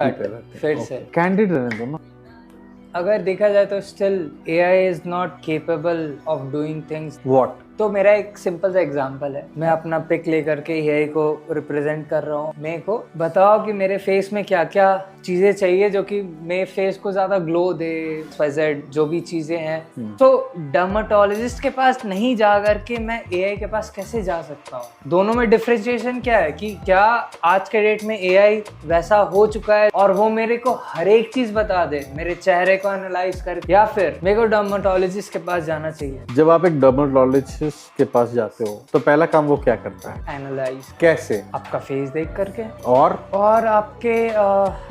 फिर से कैंडिड रहने दो ना। अगर देखा जाए तो still AI is not capable of doing things. What? तो मेरा एक सिंपल सा एग्जांपल है, मैं अपना पिक लेकर के एआई को रिप्रेजेंट कर रहा हूँ। मेरे को बताओ कि मेरे फेस में क्या क्या चीजें चाहिए जो कि मेरे फेस को ज्यादा ग्लो दे, जो भी चीजें हैं। तो डर्माटोलॉजिस्ट के पास नहीं जा करके मैं एआई के पास कैसे जा सकता हूँ? दोनों में डिफरेंशिएशन क्या है कि क्या आज के डेट में एआई वैसा हो चुका है और वो मेरे को हर एक चीज बता दे, मेरे चेहरे को एनालाइज करके, या फिर मेरे को डर्माटोलॉजिस्ट के पास जाना चाहिए? जब आप एक डर्मेटोलॉजिस्ट के पास जाते हो तो पहला काम वो क्या करता है? एनालाइज। कैसे? आपका फेस देख करके और आपके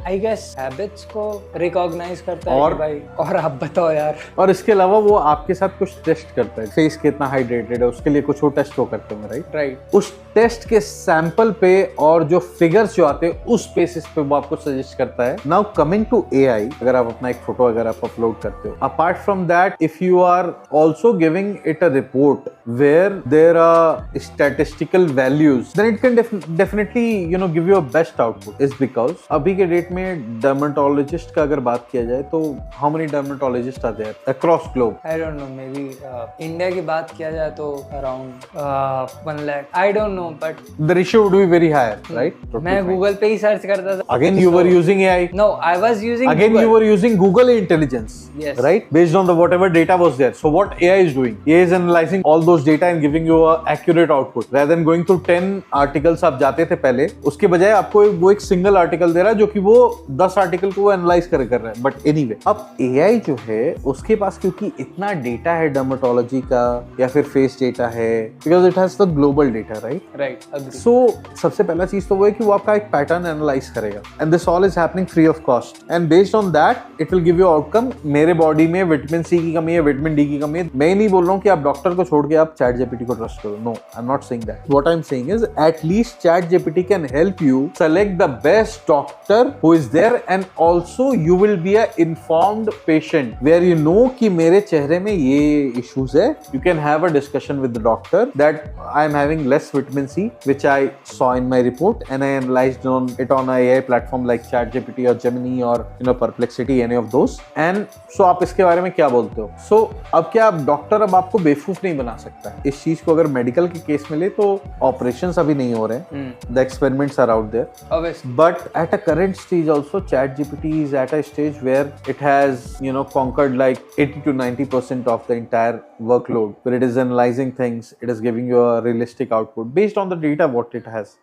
आई गेस हैबिट्स को रिकॉग्नाइज करता है और कि भाई। और आप बताओ यार। और इसके अलावा वो आपके साथ कुछ टेस्ट करता है, फेस कितना हाइड्रेटेड है उसके लिए कुछ वो टेस्ट वो करते हैं, राइट। उस टेस्ट के सैंपल पे और जो फिगर्स जो आते हैं उस बेसिस पे वो आपको सजेस्ट करता है। नाउ कमिंग टू एआई, अगर आप अपना एक फोटो अगर आप अपलोड करते हो, apart from that if you are also giving it a report where there are statistical values, then it can definitely give you a best output. Is because अभी के डेट में dermatologist का अगर बात किया जाए तो how many dermatologists are there across globe? I don't know, maybe India की बात किया जाए तो around 1 lakh. I don't know, but the ratio would be very high, right? मैं गूगल पे ही सर्च करता था. Again you were using AI. No, I was using Again Google. you were using Google Intelligence. Yes. Right? Based on the whatever data was there. So what AI is doing? AI is analyzing all those data and giving you a accurate output. Rather than going through 10 articles आप जाते थे पहले, उसके बजाय आपको वो एक single article दे रहा है जो कि वो 10 आर्टिकल को एनालाइज कर रहा है. बट एनीवे, अब AI जो है उसके पास क्योंकि इतना डेटा है डर्मेटोलॉजी का या फिर फेस डेटा है, because it has the global data, right? So सबसे पहला चीज तो वो है कि वो आपका एक पैटर्न एनालाइज करेगा and this all is happening free of cost and based on that it will give you outcome. मेरे बॉडी में विटामिन सी की कमी है, विटामिन डी की कमी है. मैं नहीं बोल रहा हूँ कि आप डॉक्टर को छोड़ के आप चैट जीपीटी को ट्रस्ट करो. No, I am not saying that. What I am saying is at least chat GPT can help you select the best doctor who is there and also you will be a informed patient where you know कि मेरे चेहरे में ये issues है. You can have a discussion with the doctor that I am having less vitamin C which I saw in my report and I analysed on it on a AI platform like ChatGPT or Gemini or Perplexity, any of those. And so आप इसके बारे में क्या बोलते हो? So अब क्या आप डॉक्टर अब आपको बेवकूफ नहीं बना सकता है. इस चीज को अगर मेडिकल के केस में ले तो ऑपरेशंस अभी नहीं हो रहे हैं. The experiments are out there. Obviously. But at a current stage also ChatGPT is at a stage where it has conquered like 80 to 90% of the entire workload, where it is analyzing things, it is giving you a realistic output based on the data what it has.